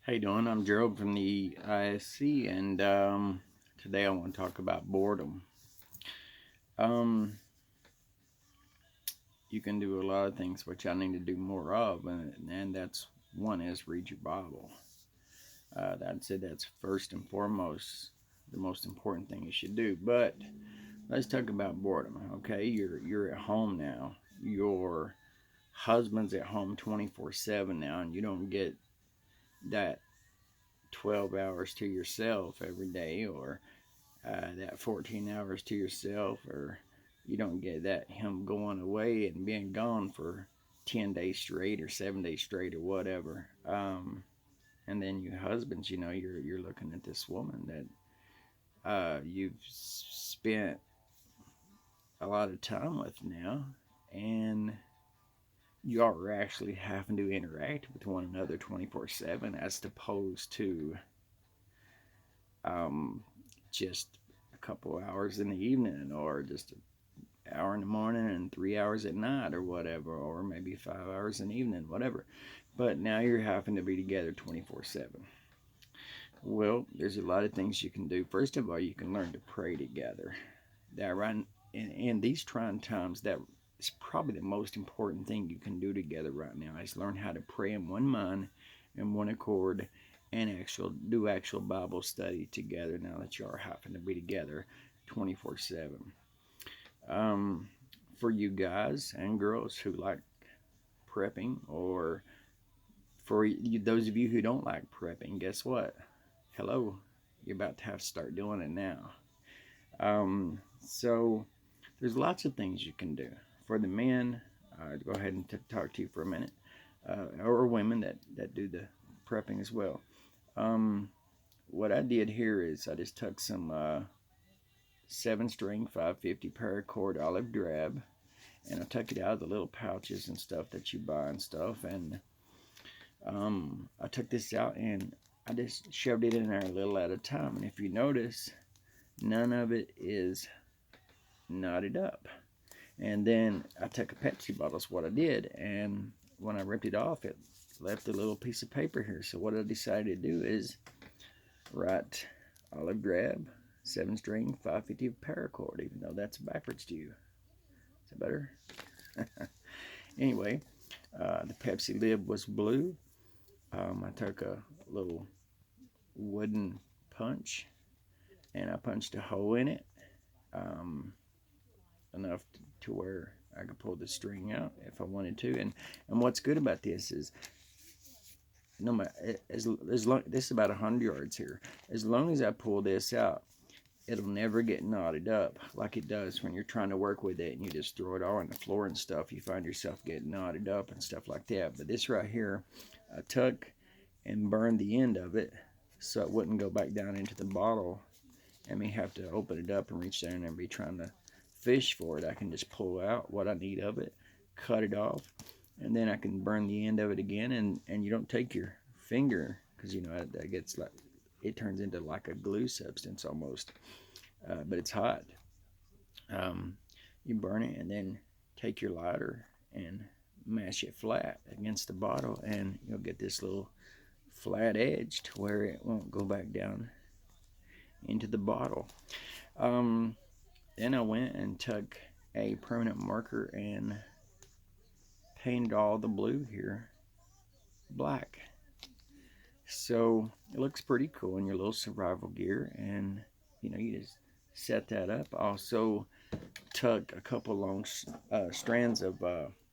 How you doing? I'm Gerald from the ISC, and today I want to talk about boredom. Um, you can do a lot of things, which I need to do more of, and that's one is read your Bible. I'd say that's first and foremost the most important thing you should do. But let's talk about boredom. Okay, you're at home now. Your husband's at home 24/7 now, and you don't get that 12 hours to yourself every day, or that 14 hours to yourself, or you don't get that him going away and being gone for 10 days straight or 7 days straight or whatever. And then your husbands, you're looking at this woman that you've spent a lot of time with now, and you are actually having to interact with one another 24/7 as opposed to um, just a couple hours in the evening, or just an hour in the morning and 3 hours at night, or whatever, or maybe 5 hours in the evening, whatever. But now you're having to be together 24/7. Well, there's a lot of things you can do. First of all, you can learn to pray together. That right in these trying times, that is probably the most important thing you can do together right now, is learn how to pray in one mind, in one accord, and actual Bible study together. Now that you are having to be together 24/7. Um, for you guys and girls who like prepping, or for you, those of you who don't like prepping, guess what? Hello, you're about to have to start doing it now. So there's lots of things you can do. For the men, go ahead and talk to you for a minute, or women that do the prepping as well. Um, what I did here is I just took some 7 string 550 paracord olive drab, and I took it out of the little pouches and stuff that you buy and stuff, and I took this out and I just shoved it in there a little at a time. And if you notice, none of it is knotted up. And then I took a Pepsi bottle, is what I did, and when I ripped it off, it left a little piece of paper here. So what I decided to do is write olive drab, 7 string 550 paracord, even though that's backwards to you. Is that better? Anyway, the Pepsi lid was blue. I took a little wooden punch and I punched a hole in it, um, enough to where I could pull the string out if I wanted to. And what's good about this is, no matter, as long, this is about 100 yards here. As long as I pull this out, it'll never get knotted up like it does when you're trying to work with it and you just throw it all on the floor and stuff. You find yourself getting knotted up and stuff like that. But this right here, I took and burned the end of it so it wouldn't go back down into the bottle and me have to open it up and reach down and be trying to fish for it. I can just pull out what I need of it, cut it off, and then I can burn the end of it again. And you don't take your finger, because that gets like, it turns into like a glue substance almost, but it's hot. You burn it and then take your lighter and mash it flat against the bottle, and you'll get this little flat edge to where it won't go back down into the bottle. Um, then I went and took a permanent marker and painted all the blue here black. So it looks pretty cool in your little survival gear, and you just set that up. I also took a couple long strands of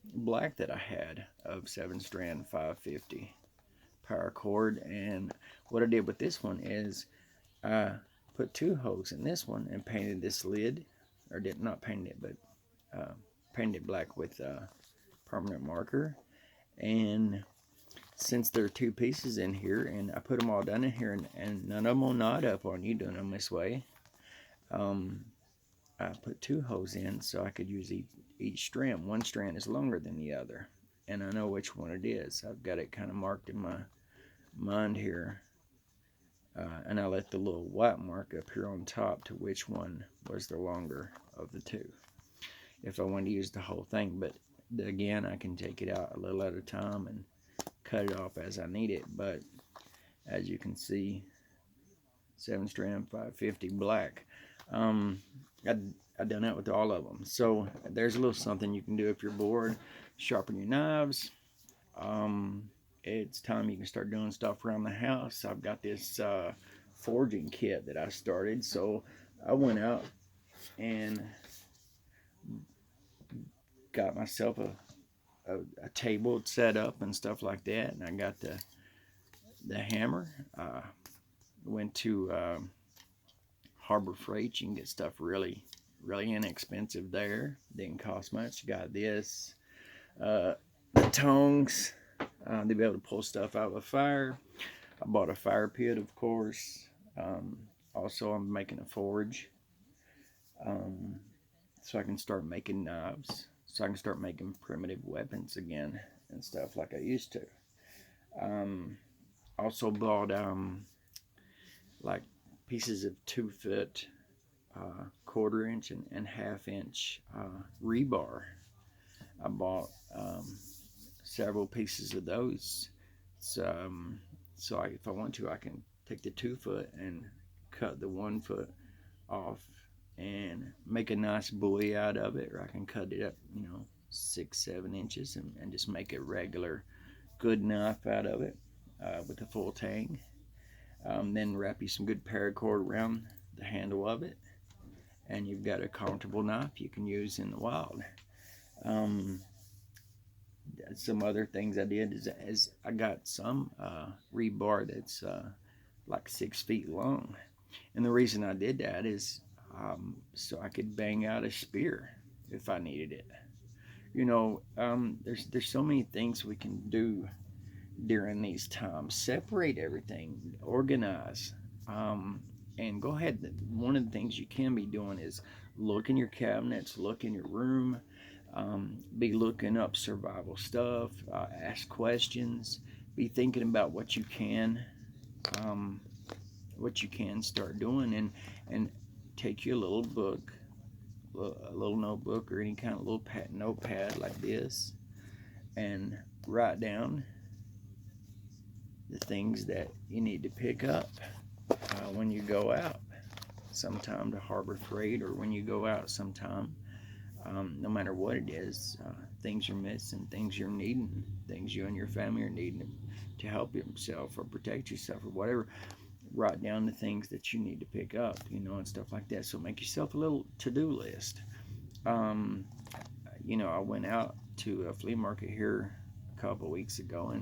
black that I had of 7 strand 550 paracord, and what I did with this one is I put 2 holes in this one and painted this lid, or did not paint it, but painted it black with permanent marker. And since there are 2 pieces in here, and I put them all down in here, and none of them will knot up on you doing them this way, I put 2 holes in so I could use each strand. One strand is longer than the other, and I know which one it is. I've got it kind of marked in my mind here, and I left the little white mark up here on top to which one was the longer of the 2, if I wanted to use the whole thing. But again, I can take it out a little at a time and cut it off as I need it. But as you can see, 7-strand 550 black. um, I done that with all of them. So there's a little something you can do if you're bored. Sharpen your knives. It's time you can start doing stuff around the house. I've got this forging kit that I started, so I went out and got myself a table set up and stuff like that, and I got the hammer. Went to Harbor Freight. You can get stuff really inexpensive there. Didn't cost much. Got this, the tongs to be able to pull stuff out of a fire. I bought a fire pit, of course. Also, I'm making a forge, so I can start making knives, so I can start making primitive weapons again and stuff like I used to. Also bought like pieces of 2-foot, 1/4 inch and 1/2 inch rebar. I bought several pieces of those. So if I want to, I can take the 2-foot and cut the 1-foot off and make a nice buoy out of it, or I can cut it up, 6-7 inches and just make a regular good knife out of it with a full tang. Then wrap you some good paracord around the handle of it, and you've got a comfortable knife you can use in the wild. Some other things I did is I got some rebar that's like 6 feet long, and the reason I did that is so I could bang out a spear if I needed it. There's so many things we can do during these times. Separate everything, organize, and go ahead. One of the things you can be doing is look in your cabinets, look in your room, be looking up survival stuff, ask questions, be thinking about what you can start doing, and take you a little book, a little notebook, or any kind of little notepad like this, and write down the things that you need to pick up when you go out sometime to Harbor Freight, or when you go out sometime, no matter what it is, things you're missing, things you're needing, things you and your family are needing to help yourself or protect yourself or whatever. Write down the things that you need to pick up, and stuff like that. So make yourself a little to-do list. I went out to a flea market here a couple of weeks ago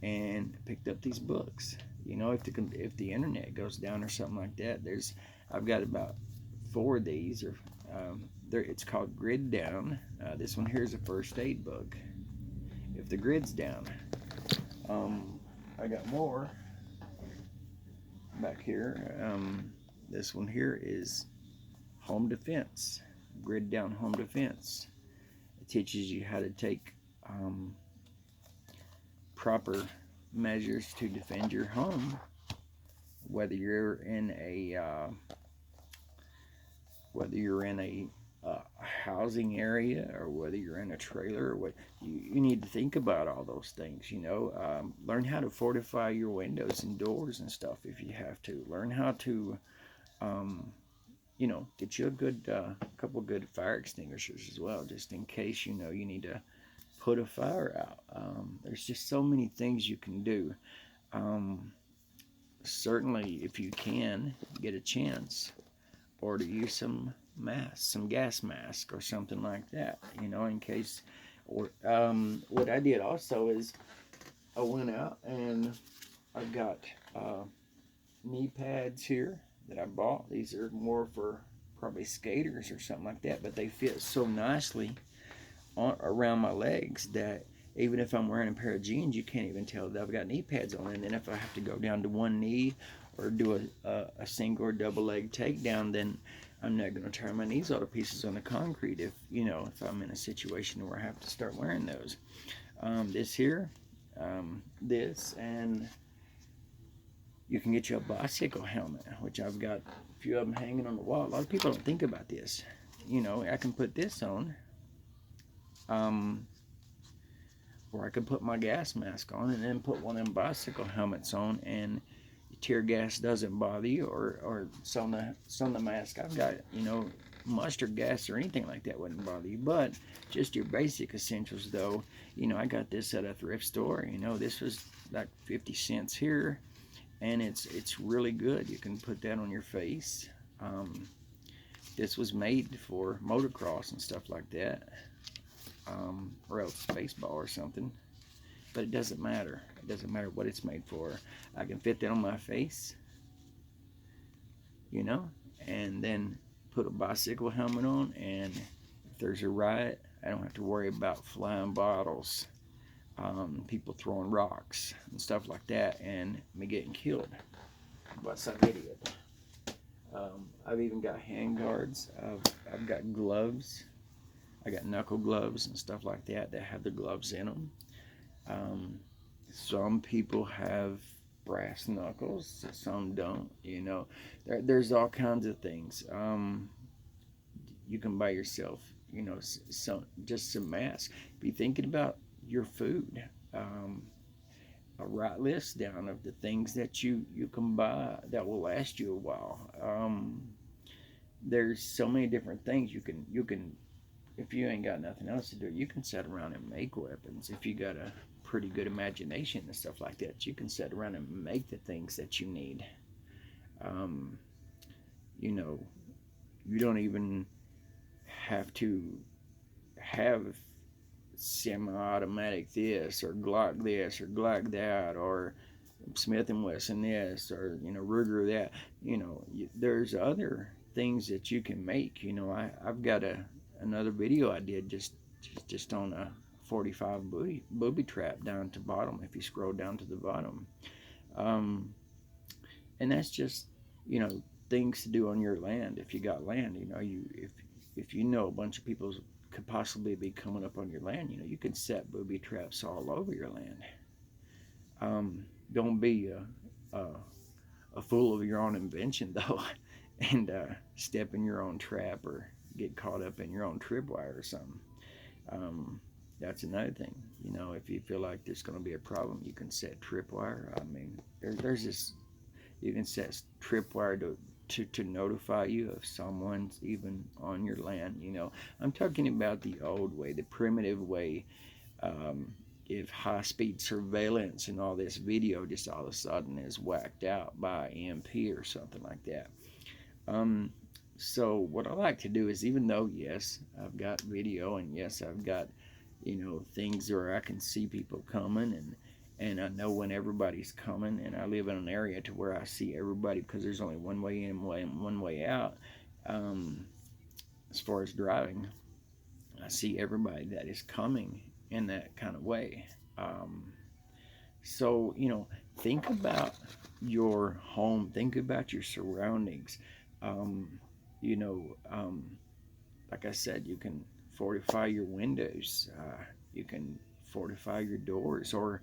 and picked up these books. If the internet goes down or something like that, I've got about 4 of these. Or it's called Grid Down. This one here is a first aid book. If the grid's down, I got more back here. This one here is Home Defense. Grid Down Home Defense. It teaches you how to take proper measures to defend your home, whether you're in a housing area, or whether you're in a trailer, or what you need to think about all those things. Learn how to fortify your windows and doors and stuff if you have to. Learn how to get you a good couple good fire extinguishers as well, just in case you need to put a fire out. There's just so many things you can do. Certainly, if you can get a chance, order you some masks, some gas mask or something like that, in case. Or what I did also is I went out and I've got knee pads here that I bought. These are more for probably skaters or something like that, but they fit so nicely around my legs that even if I'm wearing a pair of jeans, you can't even tell that I've got knee pads on. And then if I have to go down to one knee or do a single or double leg takedown, then I'm not going to tear my knees all to pieces on the concrete if I'm in a situation where I have to start wearing those. This here, this, and you can get you a bicycle helmet, which I've got a few of them hanging on the wall. A lot of people don't think about this. I can put this on, or I could put my gas mask on and then put one of them bicycle helmets on, and tear gas doesn't bother you, or sauna mask. I've got, mustard gas or anything like that wouldn't bother you. But just your basic essentials, though, I got this at a thrift store. This was like 50 cents here, and it's really good. You can put that on your face. This was made for motocross and stuff like that, or else baseball or something. But it doesn't matter. It doesn't matter what it's made for. I can fit that on my face, and then put a bicycle helmet on, and if there's a riot, I don't have to worry about flying bottles, people throwing rocks and stuff like that, and me getting killed by some idiot. I've even got hand guards. I've got gloves. I got knuckle gloves and stuff like that have the gloves in them. Some people have brass knuckles, some don't. There's all kinds of things. You can buy yourself, just some masks. Be thinking about your food. A right list down of the things that you can buy that will last you a while. There's so many different things you can if you ain't got nothing else to do, you can sit around and make weapons. If you got a pretty good imagination and stuff like that, you can sit around and make the things that you need. You don't even have to have semi-automatic this or Glock that or Smith and Wesson this or Ruger that. There's other things that you can make. I've got another video I did just on a 45 booby trap down to bottom. If you scroll down to the bottom, and that's just things to do on your land. If you got land, if a bunch of people could possibly be coming up on your land, you can set booby traps all over your land. Don't be a fool of your own invention, though, and step in your own trap or get caught up in your own tripwire or something. That's another thing. If you feel like there's going to be a problem, you can set tripwire. I mean, there's this. You can set tripwire to notify you if someone's even on your land. I'm talking about the old way, the primitive way. If high-speed surveillance and all this video just all of a sudden is whacked out by EMP or something like that. So what I like to do is, even though, yes, I've got video, and yes, I've got, things where I can see people coming, and I know when everybody's coming, and I live in an area to where I see everybody because there's only one way in and one way out. As far as driving, I see everybody that is coming in that kind of way. So, think about your home, think about your surroundings. Like I said, you can fortify your windows, you can fortify your doors, or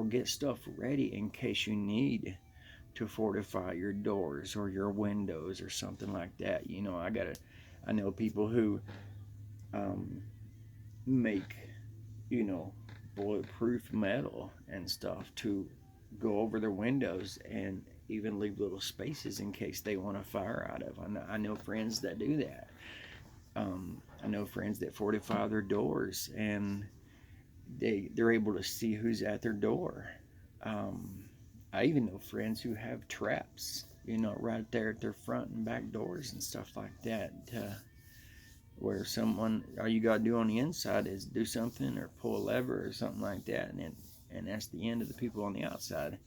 get stuff ready in case you need to fortify your doors or your windows or something like that. I know people who make bulletproof metal and stuff to go over their windows and even leave little spaces in case they want a fire out of. I know friends that do that. I know friends that fortify their doors, and they're able to see who's at their door. I even know friends who have traps, right there at their front and back doors and stuff like that, where all you got to do on the inside is do something or pull a lever or something like that, and that's the end of the people on the outside.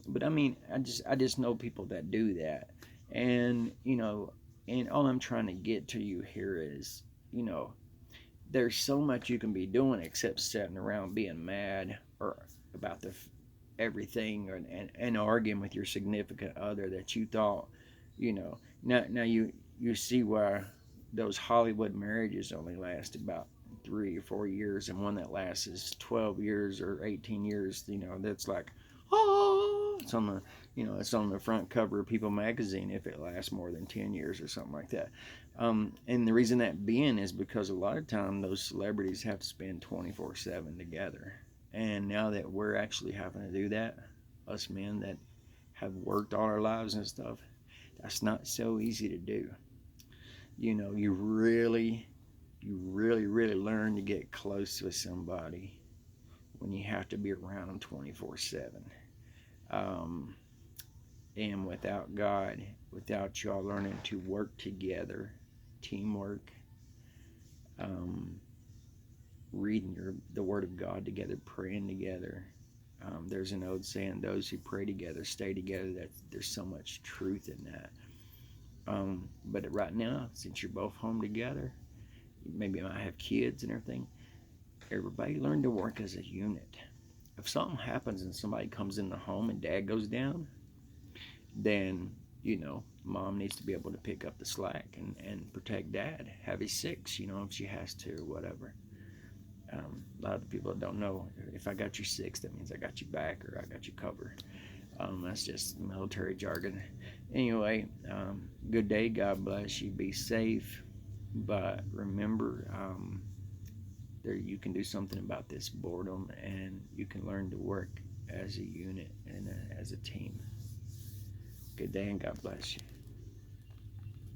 But I mean, I just know people that do that, and and all I'm trying to get to you here is, there's so much you can be doing except sitting around being mad or about everything, and arguing with your significant other that you thought, now you see why those Hollywood marriages only last about 3 or 4 years, and one that lasts is 12 years or 18 years. That's like, oh, it's on the front cover of People magazine if it lasts more than 10 years or something like that. And the reason that being is because a lot of time those celebrities have to spend 24/7 together, and now that we're actually having to do that, us men that have worked all our lives and stuff, that's not so easy to do. You know, you really learn to get close with somebody when you have to be around them 24/7. Um, and without God, without y'all learning to work together, teamwork, um, reading the Word of God together, praying together. There's an old saying: "Those who pray together stay together." That there's so much truth in that. But right now, since you're both home together, maybe you might have kids and everything. Everybody learn to work as a unit. If something happens and somebody comes in the home and dad goes down, then mom needs to be able to pick up the slack and protect dad, have his six, if she has to or whatever. A lot of the people that don't know, if I got your six, that means I got you back or I got you covered. That's just military jargon. Anyway, good day. God bless you. Be safe. But remember, there you can do something about this boredom, and you can learn to work as a unit and as a team. Good day, and God bless you.